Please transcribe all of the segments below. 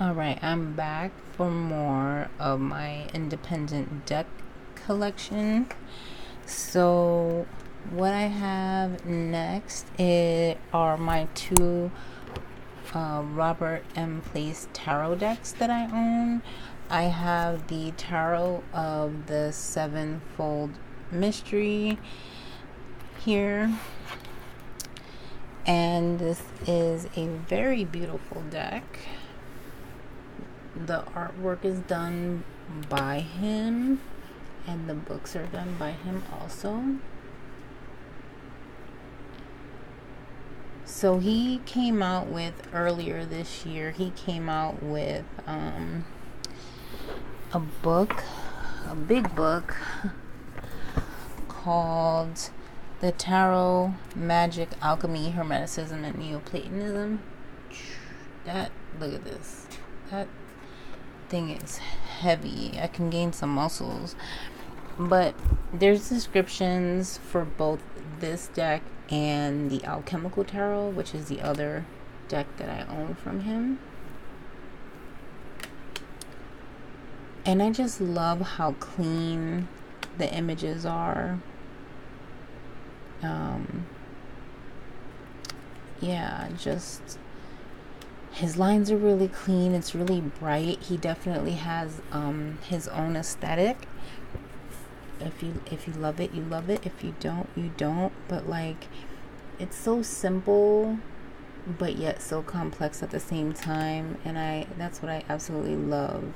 Alright, I'm back for more of my independent deck collection. So, what I have next are my two Robert M. Place tarot decks that I own. I have the Tarot of the Sevenfold Mystery here. And this is a very beautiful deck. The artwork is done by him, and the books are done by him also. So he came out with, earlier this year, he came out with a book, a big book called The Tarot, Magic, Alchemy, Hermeticism, and Neoplatonism. Look at this. That thing is heavy. I can gain some muscles. But there's descriptions for both this deck and the Alchemical Tarot, which is the other deck that I own from him. And I just love how clean the images are. Yeah, just his lines are really clean. It's really bright. He definitely has his own aesthetic. If you love it, you love it. If you don't, you don't. But like, it's so simple, but yet so complex at the same time. And that's what I absolutely love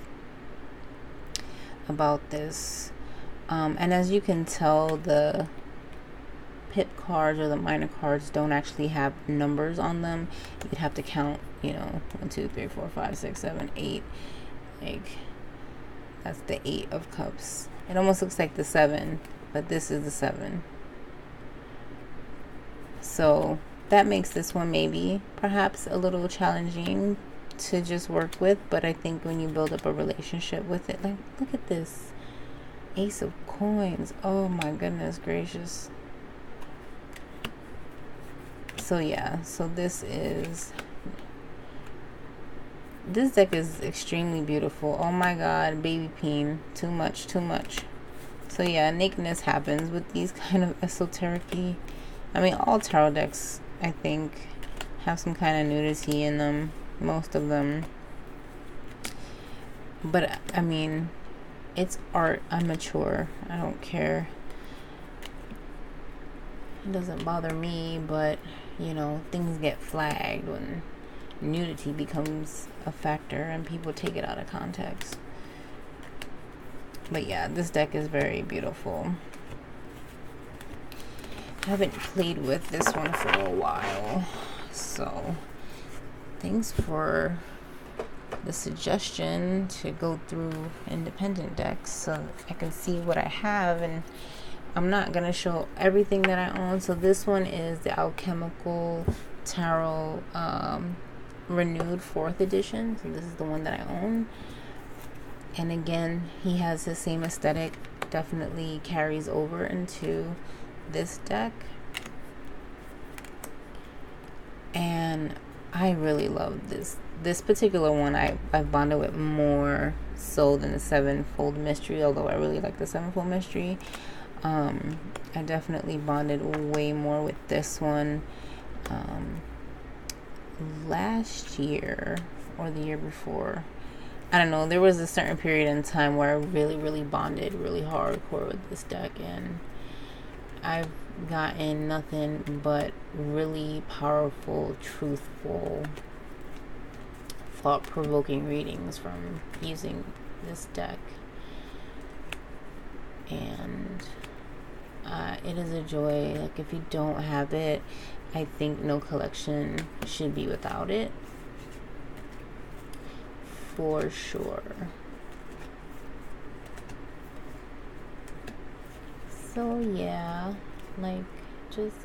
about this. And as you can tell, the pip cards or the minor cards don't actually have numbers on them. You'd have to count, 1, 2, 3, 4, 5, 6, 7, 8. Like, that's the 8 of cups. It almost looks like the 7, but this is the 7. So that makes this one maybe perhaps a little challenging to just work with, but I think when you build up a relationship with it, like, look at this Ace of Coins. Oh my goodness gracious. So yeah, so this deck is extremely beautiful. Oh my god, baby peen. Too much. So yeah, nakedness happens with these kind of esoteric-y. I mean, all tarot decks, I think, have some kind of nudity in them. Most of them. But, I mean, it's art. I'm mature. I don't care. It doesn't bother me, but, things get flagged when nudity becomes a factor and people take it out of context. But yeah, this deck is very beautiful. I haven't played with this one for a while, so thanks for the suggestion to go through independent decks so I can see what I have. And I'm not going to show everything that I own. So this one is the Alchemical Tarot Renewed 4th edition. So this is the one that I own. And again, he has the same aesthetic. Definitely carries over into this deck. And I really love this particular one. I've bonded with more so than the Sevenfold Mystery, although I really like the Sevenfold Mystery. I definitely bonded way more with this one last year or the year before. I don't know, there was a certain period in time where I really bonded really hardcore with this deck, and I've gotten nothing but really powerful, truthful, thought-provoking readings from using this deck. And it is a joy. Like, if you don't have it, I think no collection should be without it, for sure. So yeah, like, just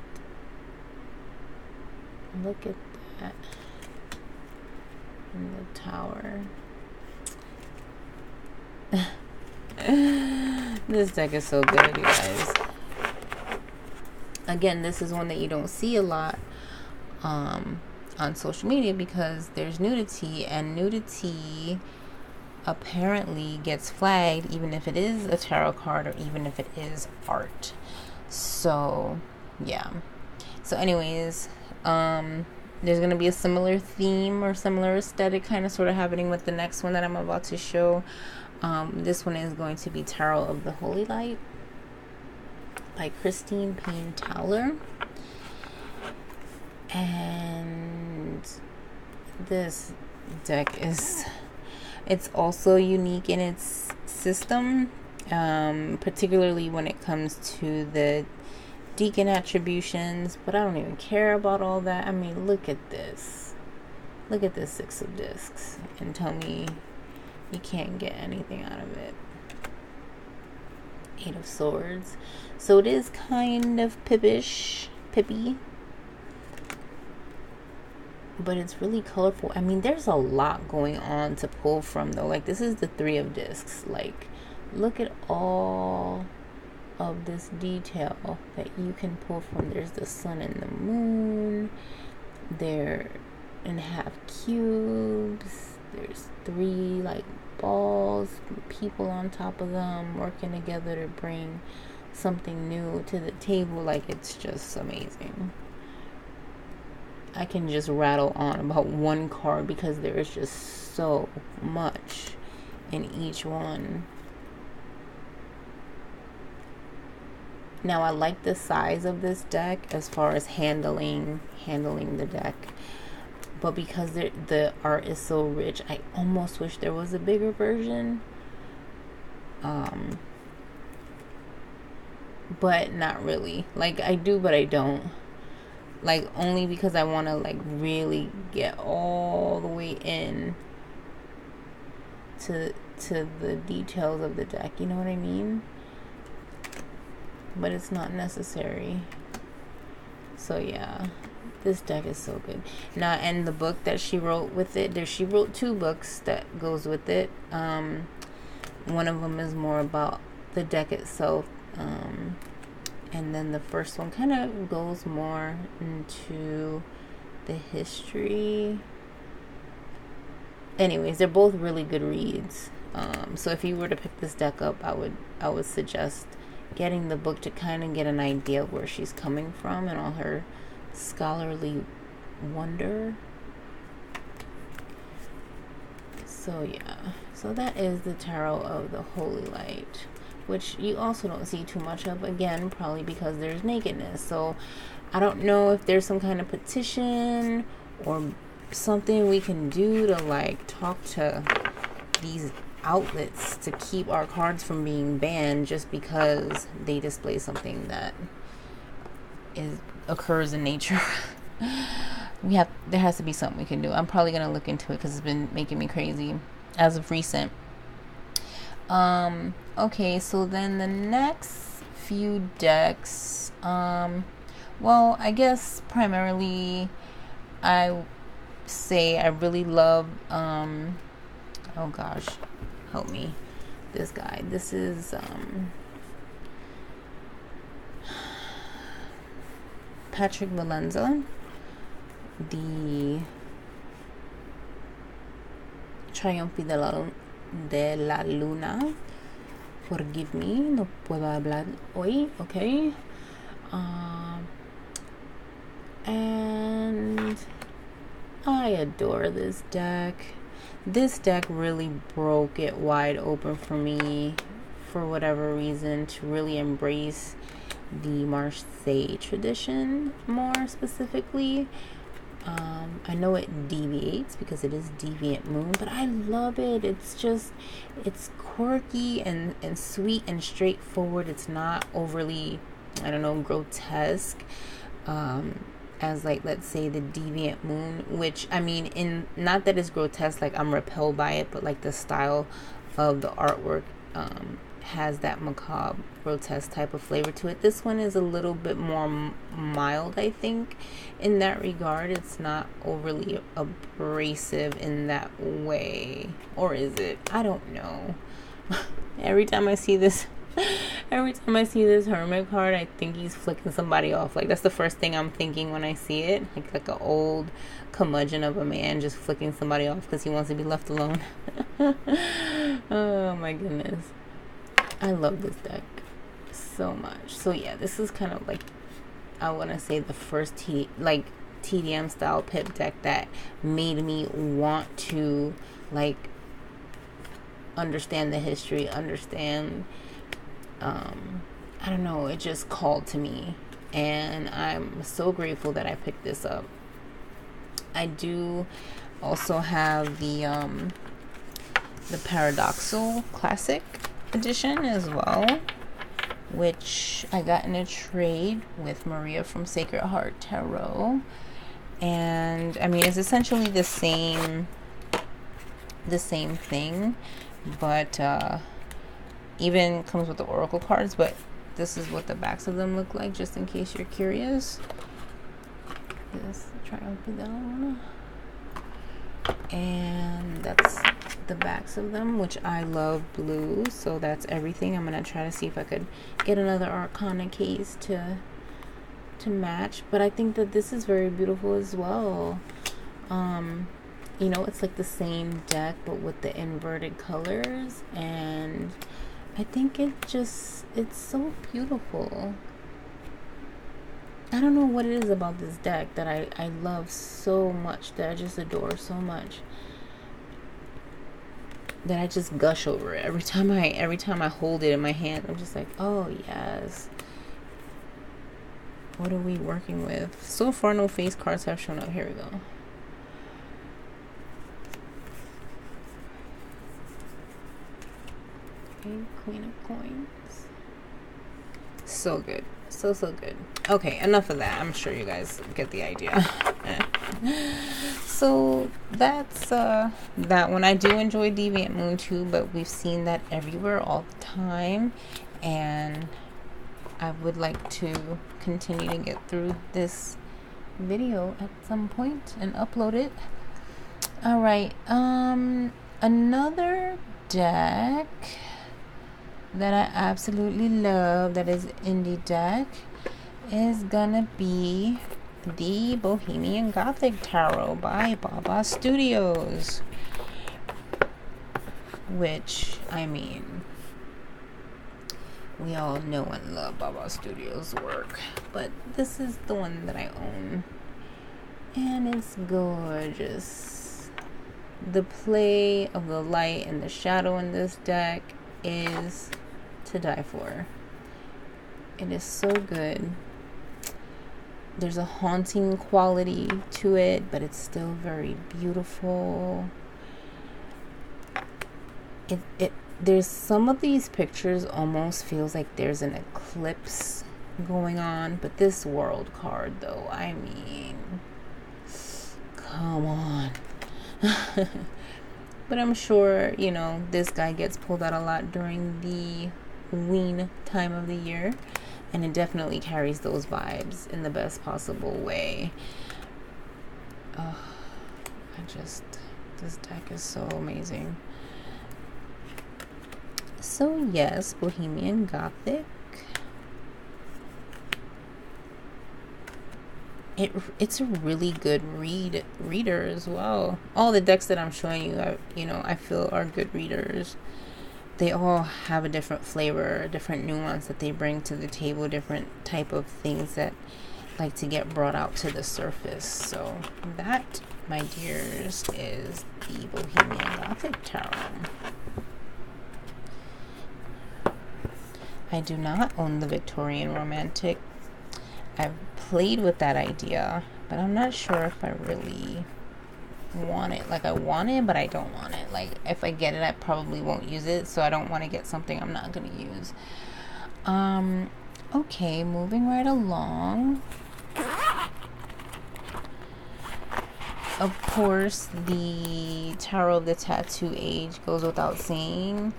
look at that in the tower. This deck is so good, you guys. Again, this is one that you don't see a lot. on social media because there's nudity, and nudity apparently gets flagged even if it is a tarot card or even if it is art. So yeah. So anyways, there's going to be a similar theme or similar aesthetic kind of sort of happening with the next one that I'm about to show. This one is going to be Tarot of the Holy Light by Christine Payne Towler. And this deck is, it's also unique in its system, particularly when it comes to the deacon attributions, but I don't even care about all that. I mean, look at this. Look at this Six of Discs and tell me you can't get anything out of it. Eight of Swords. So it is kind of pippy, but it's really colorful. I mean, there's a lot going on to pull from though. Like, this is the Three of Discs. Like, look at all of this detail that you can pull from. There's the sun and the moon. They're in half cubes. There's three like balls, people on top of them working together to bring something new to the table. Like, it's just amazing. I can just rattle on about one card because there is just so much in each one. Now, I like the size of this deck as far as handling the deck, but because the art is so rich, I almost wish there was a bigger version. But not really. Like, I do, but I don't. Like, only because I want to like really get all the way in to the details of the deck. You know what I mean? But it's not necessary. So yeah, this deck is so good. Now, and the book that she wrote with it, she wrote 2 books that goes with it. One of them is more about the deck itself, and then the first one kind of goes more into the history. Anyways, they're both really good reads. So if you were to pick this deck up, I would suggest getting the book to kind of get an idea of where she's coming from and all her scholarly wonder. So yeah, so that is the Tarot of the Holy Light, which you also don't see too much of, again, probably because there's nakedness. So I don't know if there's some kind of petition or something we can do to like talk to these outlets to keep our cards from being banned just because they display something that occurs in nature. There has to be something we can do. I'm probably gonna look into it because it's been making me crazy as of recent. Okay, so then the next few decks, well, I guess primarily I say I really love oh gosh, help me, this guy. This is Patrick Valenza, the Triumphant de la Luna. Forgive me, no puedo hablar hoy, okay? And I adore this deck. This deck really broke it wide open for me, for whatever reason, to really embrace the Marseille tradition more specifically. I know it deviates because it is Deviant Moon, but I love it. It's just, it's quirky and sweet and straightforward. It's not overly, I don't know, grotesque, as like, let's say, the Deviant Moon, which, I mean, in, not that it's grotesque, like I'm repelled by it, but like the style of the artwork has that macabre, grotesque type of flavor to it. This one is a little bit more mild, I think, in that regard. It's not overly abrasive in that way. Or is it? I don't know. Every time I see this Every time I see this Hermit card, I think he's flicking somebody off. Like, that's the first thing I'm thinking when I see it. Like an old curmudgeon of a man just flicking somebody off because he wants to be left alone. Oh my goodness. I love this deck so much. So yeah, this is kind of like, I want to say the first TDM style pip deck that made me want to like understand the history, understand, I don't know, it just called to me, and I'm so grateful that I picked this up. I do also have the Paradoxal Classic edition as well, which I got in a trade with Maria from Sacred Heart Tarot. And I mean, it's essentially the same thing, but even comes with the oracle cards. But this is what the backs of them look like, just in case you're curious. This Triumphant, and that's the backs of them, which I love blue, so that's everything. I'm gonna try to see if I could get another Arcana case to match, but I think that this is very beautiful as well. You know, it's like the same deck but with the inverted colors, and I think it's so beautiful. I don't know what it is about this deck that I love so much, that I just adore so much, that I just gush over it every time I hold it in my hand. I'm just like, oh yes. What are we working with? So far, no face cards have shown up. Here we go. Okay, Queen of Coins. So good. So good. Okay, enough of that. I'm sure you guys get the idea. So that's that one. I do enjoy Deviant Moon too, but we've seen that everywhere all the time, and I would like to continue to get through this video at some point and upload it. All right, another deck that I absolutely love, that is indie deck, is gonna be the Bohemian Gothic Tarot by Baba Studios, which, I mean, we all know and love Baba Studios' work, but this is the one that I own, and it's gorgeous. The play of the light and the shadow in this deck is to die for. It is so good. There's a haunting quality to it, but it's still very beautiful. There's some of these pictures almost feels like there's an eclipse going on, but this world card though, I mean, come on. But I'm sure, you know, this guy gets pulled out a lot during the Ween time of the year, and it definitely carries those vibes in the best possible way. This deck is so amazing. So yes, Bohemian Gothic. It's a really good reader as well. All the decks that I'm showing you, I feel are good readers. They all have a different flavor, a different nuance that they bring to the table, different type of things that like to get brought out to the surface. So that, my dears, is the Bohemian Gothic Tarot. I do not own the Victorian Romantic. I've played with that idea, but I'm not sure if I really want it. Like, I want it, but I don't want it. Like, if I get it, I probably won't use it, so I don't want to get something I'm not going to use. Okay, moving right along. Of course, the Tarot of the Tattoo Age goes without saying.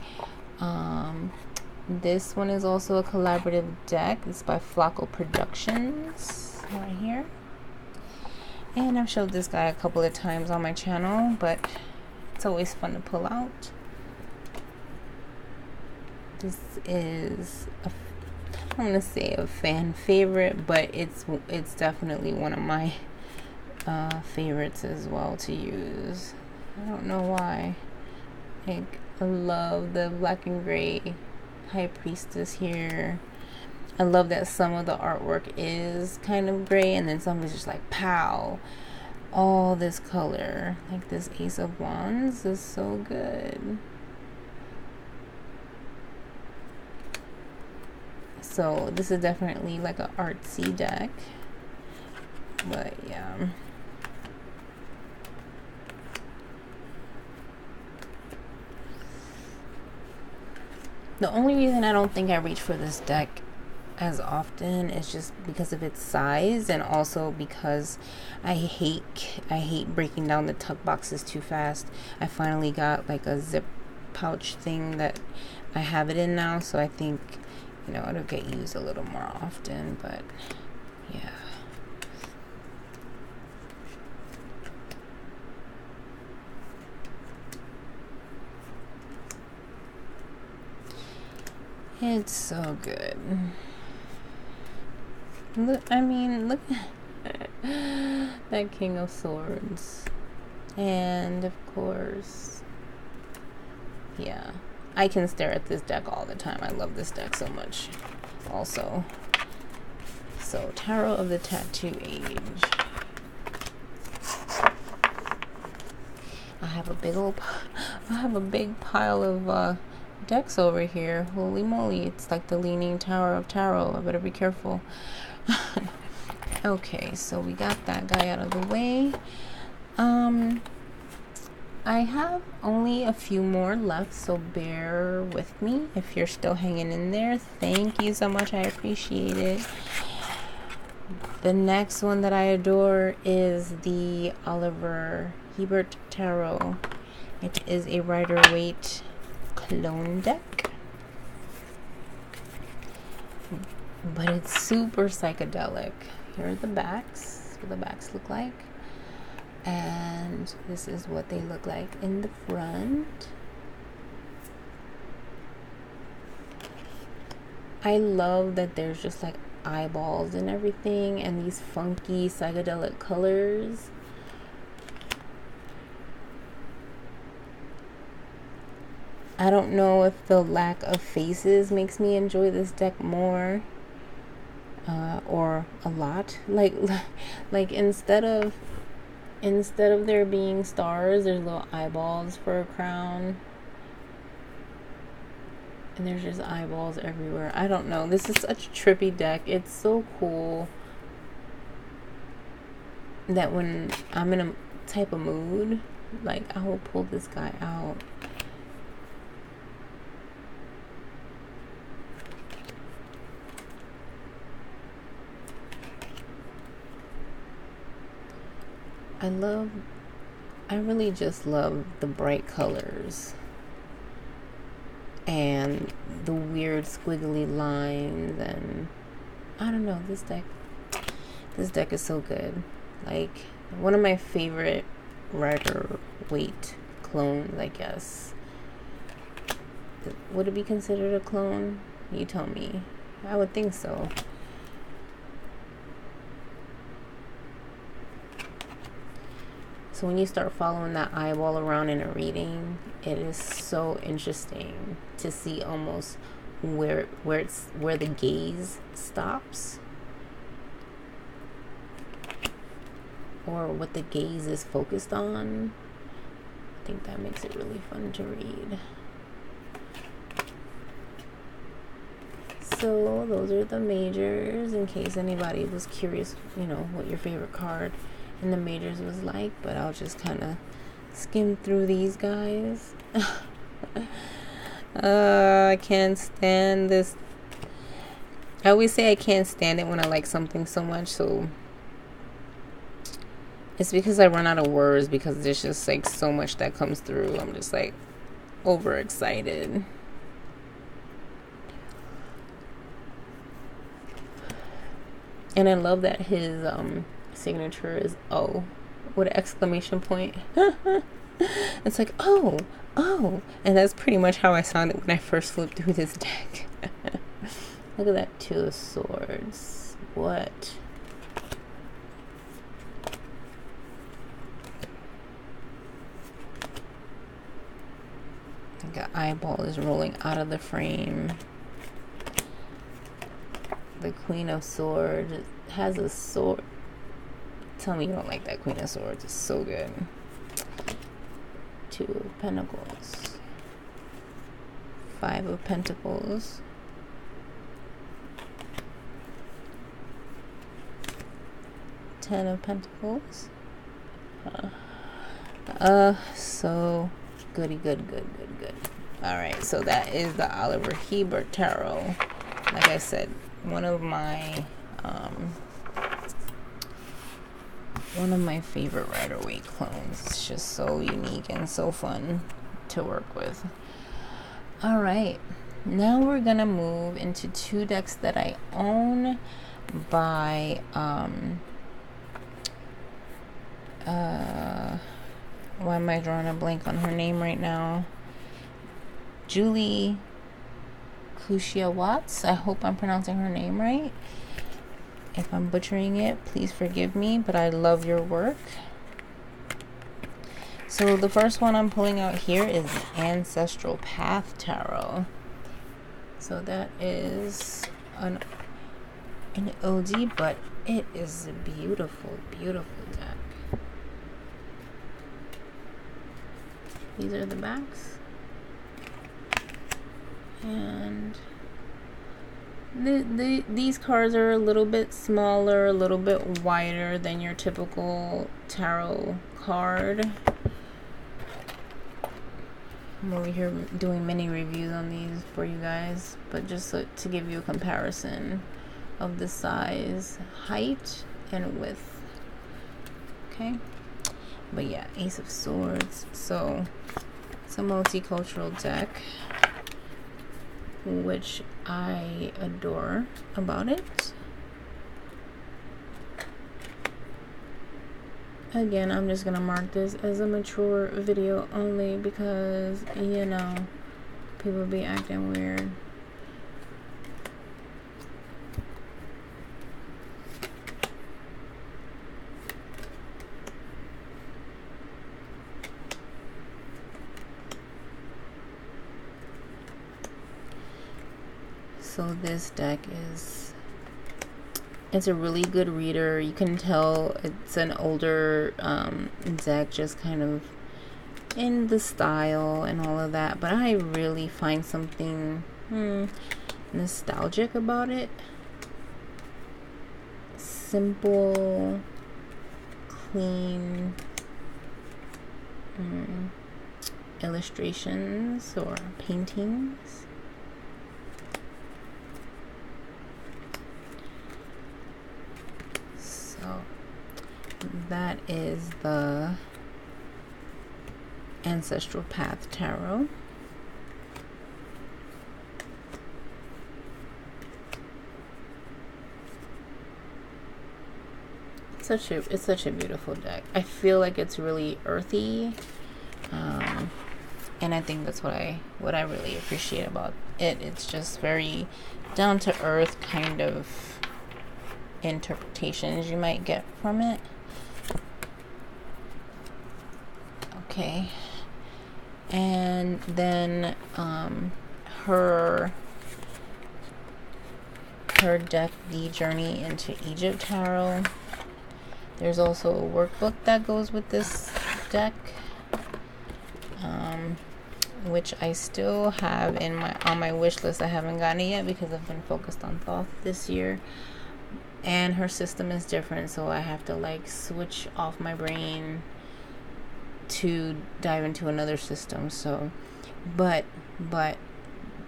This one is also a collaborative deck. It's by Flacco Productions, right here. And I've showed this guy a couple of times on my channel, but it's always fun to pull out. This is I don't want to say a fan favorite, but it's definitely one of my favorites as well to use. I don't know why. Like, I love the black and gray High Priestess here. I love that some of the artwork is kind of gray, and then some is just like pow, all this color. Like this Ace of Wands is so good. So this is definitely like an artsy deck, but yeah. The only reason I don't think I reach for this deck as often is just because of its size, and also because I hate breaking down the tuck boxes too fast. I finally got like a zip pouch thing that I have it in now, so I think, you know, it'll get used a little more often. But yeah. It's so good. Look, I mean, look at that King of Swords. And of course, yeah, I can stare at this deck all the time. I love this deck so much. Also, so Tarot of the Tattoo Age. I have a big pile of decks over here. Holy moly, it's like the Leaning Tower of Tarot. I better be careful. Okay, so we got that guy out of the way. I have only a few more left, so bear with me if you're still hanging in there. Thank you so much, I appreciate it. The next one that I adore is the Oliver Hebert Tarot. It is a Rider-Waite clone deck, but it's super psychedelic. Here are the backs, what the backs look like, and this is what they look like in the front. I love that there's just like eyeballs and everything, and these funky psychedelic colors. I don't know if the lack of faces makes me enjoy this deck more, or a lot. Like instead of there being stars, there's little eyeballs for a crown, and there's just eyeballs everywhere. I don't know. This is such a trippy deck. It's so cool that when I'm in a type of mood, like, I will pull this guy out. I really just love the bright colors and the weird squiggly lines, and I don't know, this deck is so good. Like, one of my favorite Rider-Waite clones, I guess. Would it be considered a clone? You tell me. I would think so. So when you start following that eyeball around in a reading, it is so interesting to see almost where the gaze stops, or what the gaze is focused on. I think that makes it really fun to read. So those are the majors, in case anybody was curious, you know, what your favorite card in the majors was like. But I'll just kind of skim through these guys. I can't stand this. I always say I can't stand it when I like something so much, so it's because I run out of words, because there's just like so much that comes through. I'm just like overexcited. And I love that his signature is O with an exclamation point. It's like, oh, and that's pretty much how I sounded when I first flipped through this deck. Look at that Two of Swords. What? The eyeball is rolling out of the frame. The Queen of Swords has a sword. Tell me you don't like that Queen of Swords. It's so good. Two of Pentacles. Five of Pentacles. Ten of Pentacles. So goody, good. All right, so that is the Oliver Hebert Tarot. Like I said, one of my favorite Rider-Waite clones. It's just so unique and so fun to work with. All right, now we're gonna move into two decks that I own by why am I drawing a blank on her name right now? Julie Kushia Watts. I hope I'm pronouncing her name right. If I'm butchering it, please forgive me, but I love your work. So the first one I'm pulling out here is the Ancestral Path Tarot. So that is an OG, but it is a beautiful, beautiful deck. These are the backs. And these cards are a little bit smaller, a little bit wider than your typical tarot card. I'm over here doing mini reviews on these for you guys, but just to give you a comparison of the size, height, and width. Okay, but yeah, Ace of Swords. So it's a multicultural deck, which I adore about it. Again, I'm just gonna mark this as a mature video only because, you know, people be acting weird. So this deck it's a really good reader. You can tell it's an older deck, just kind of in the style and all of that, but I really find something nostalgic about it. Simple, clean illustrations or paintings. That is the Ancestral Path Tarot. It's such a beautiful deck. I feel like it's really earthy, and I think that's what I really appreciate about it. It's just very down to earth kind of interpretations you might get from it. Okay, and then her deck, The Journey into Egypt Tarot. There's also a workbook that goes with this deck, which I still have on my wish list. I haven't gotten it yet because I've been focused on Thoth this year, and her system is different, so I have to like switch off my brain to dive into another system. So but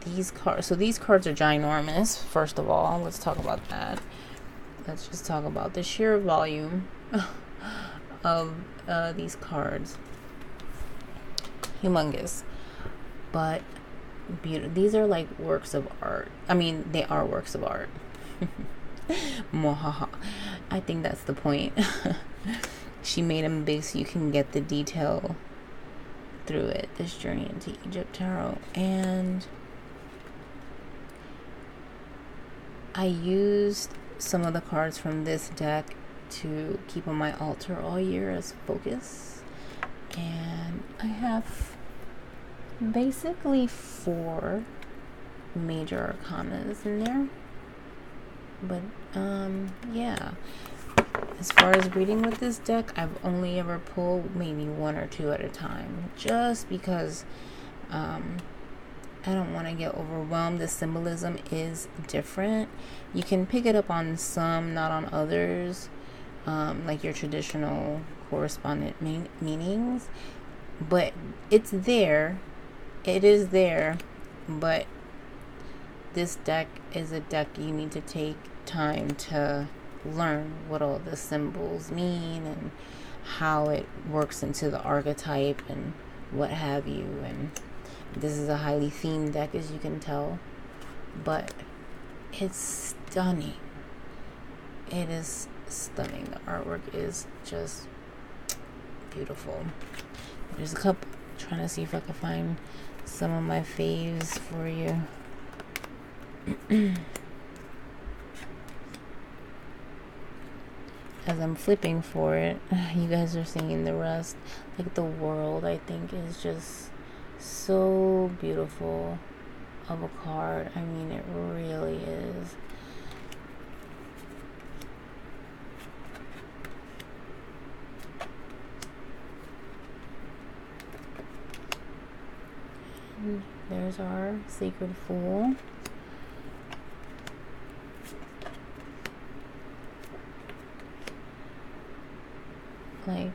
these cards are ginormous. First of all, let's talk about that. Let's just talk about the sheer volume of these cards. Humongous, but beautiful. These are like works of art. I mean, they are works of art. Mohaha. I think that's the point. She made them big so you can get the detail through it, this journey into Egypt Tarot. And I used some of the cards from this deck to keep on my altar all year as focus. And I have basically 4 major arcanas in there. But yeah, as far as reading with this deck, I've only ever pulled maybe 1 or 2 at a time, just because I don't want to get overwhelmed. The symbolism is different. You can pick it up on some, not on others, like your traditional correspondent meanings, but it's there. It is there, but this deck is a deck you need to take time to learn what all the symbols mean and how it works into the archetype and what have you. And this is a highly themed deck, as you can tell, but it's stunning. It is stunning. The artwork is just beautiful. There's a couple, trying to see if I can find some of my faves for you. As I'm flipping for it, you guys are seeing the rest. Like the world, I think, is just so beautiful of a card. I mean, it really is. And there's our Sacred Fool. Like,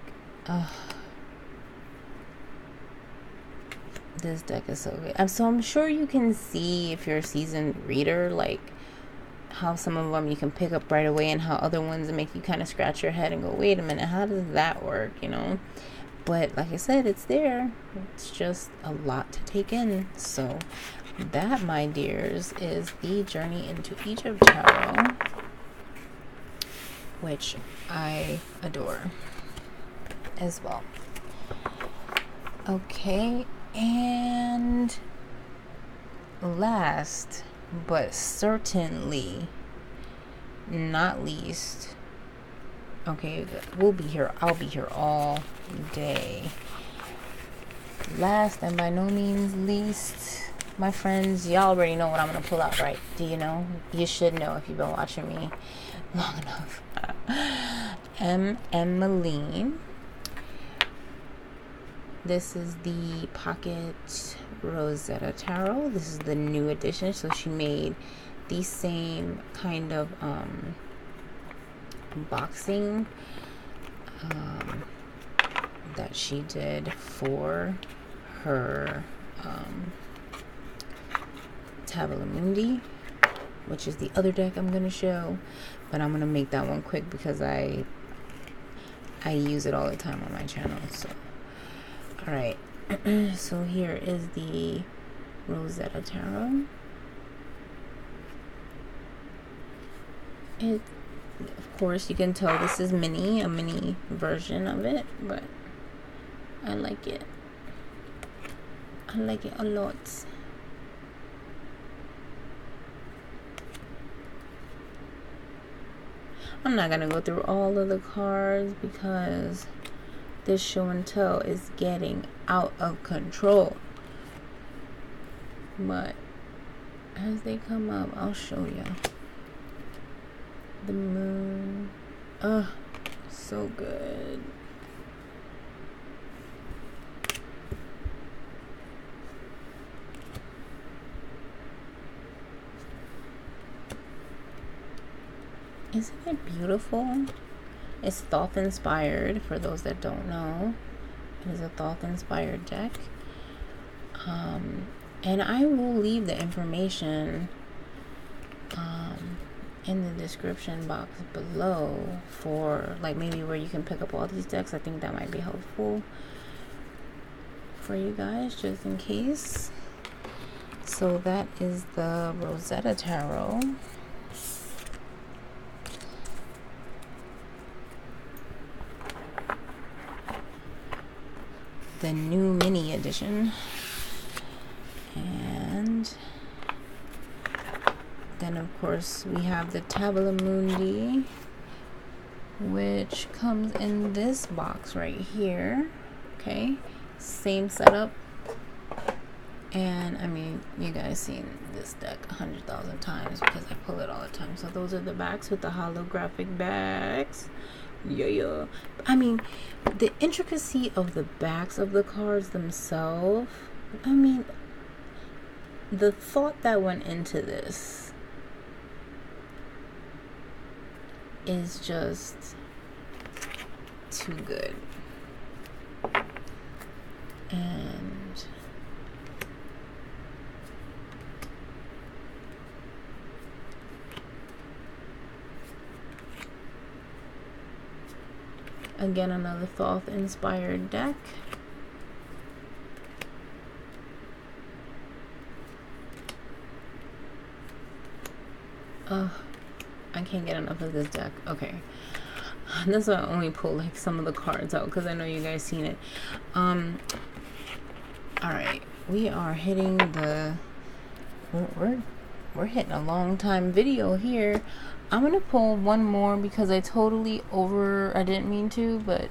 this deck is so good. So I'm sure you can see, if you're a seasoned reader, like how some of them you can pick up right away and how other ones make you kind of scratch your head and go, wait a minute, how does that work, you know? But like I said, it's there. It's just a lot to take in. So that, my dears, is the Journey into Egypt Tarot, which I adore as well. Okay, and last but certainly not least, okay, we'll be here, I'll be here all day. Last and by no means least, my friends, y'all already know what I'm gonna pull out, right? Do you know? You should know if you've been watching me long enough. Emmeline. This is the Pocket Rosetta Tarot. This is the new edition. So she made the same kind of boxing that she did for her Tabula Mundi, which is the other deck I'm going to show. But I'm going to make that one quick because I use it all the time on my channel. So alright, so here is the Rosetta Tarot. It, of course, you can tell this is a mini version of it, but I like it. I like it a lot. I'm not gonna go through all of the cards because this show and tell is getting out of control. But as they come up, I'll show you. The moon. Oh, so good. Isn't it beautiful? It's Thoth inspired, for those that don't know. It is a Thoth inspired deck. And I will leave the information in the description box below for like maybe where you can pick up all these decks. I think that might be helpful for you guys, just in case. So that is the Rosetta Tarot. the new mini edition. And then of course we have the Tabula Mundi, which comes in this box right here. Okay, same setup. And I mean, you guys seen this deck 100,000 times because I pull it all the time. So those are the backs with the holographic backs. Yeah. I mean, the intricacy of the backs of the cards themselves. I mean, the thought that went into this is just too good. And again, another Thoth inspired deck. I can't get enough of this deck. Okay, that's why I only pull like some of the cards out because I know you guys seen it. All right, we are hitting the we're hitting a long time video here. I'm gonna pull one more because I didn't mean to, but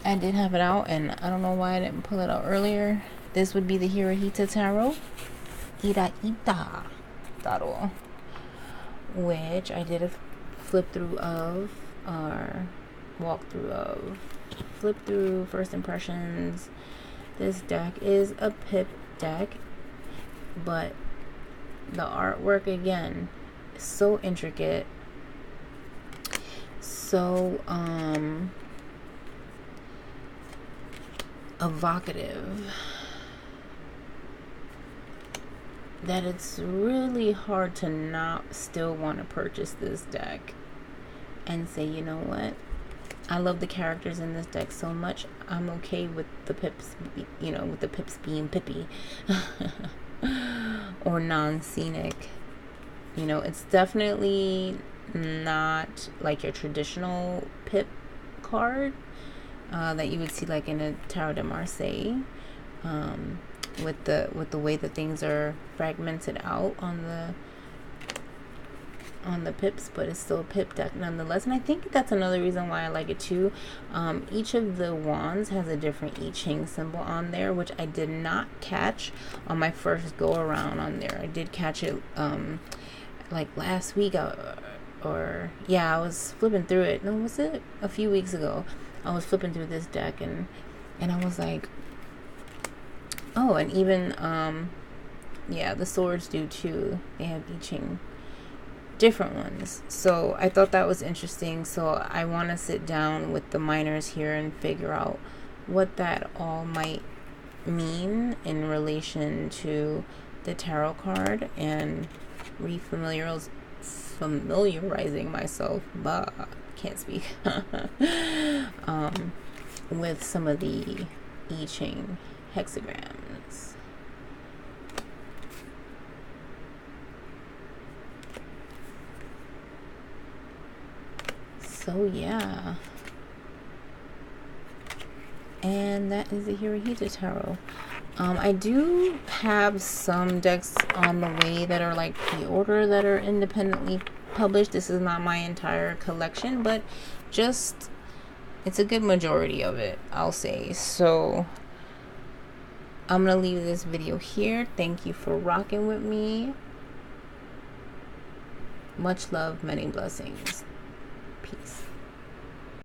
I did have it out and I don't know why I didn't pull it out earlier. This would be the Hirohito Tarot, Ita Tarot, which I did a flip through of, or walkthrough of, flip through, first impressions. This deck is a pip deck, but the artwork again is so intricate, so evocative, that it's really hard to not still want to purchase this deck and say, you know what, I love the characters in this deck so much, I'm okay with the pips, you know, with the pips being pippy or non-scenic. You know, it's definitely not like your traditional pip card that you would see like in a Tarot de Marseille, with the way that things are fragmented out on the pips, but it's still a pip deck nonetheless. And I think that's another reason why I like it too. Each of the wands has a different I Ching symbol on there, which I did not catch on my first go around on there. I did catch it like last week, or yeah, I was flipping through it. No, was it a few weeks ago? I was flipping through this deck and I was like, oh, and even yeah, the swords do too. They have I Ching, different ones. So I thought that was interesting. So I want to sit down with the minors here and figure out what that all might mean in relation to the tarot card and familiarizing myself, can't speak, with some of the I Ching hexagrams. So yeah, and that is the Hirohito Tarot. I do have some decks on the way that are like pre-order that are independently published. This is not my entire collection, but just it's a good majority of it, I'll say. So I'm gonna leave this video here. Thank you for rocking with me. Much love, many blessings. Peace.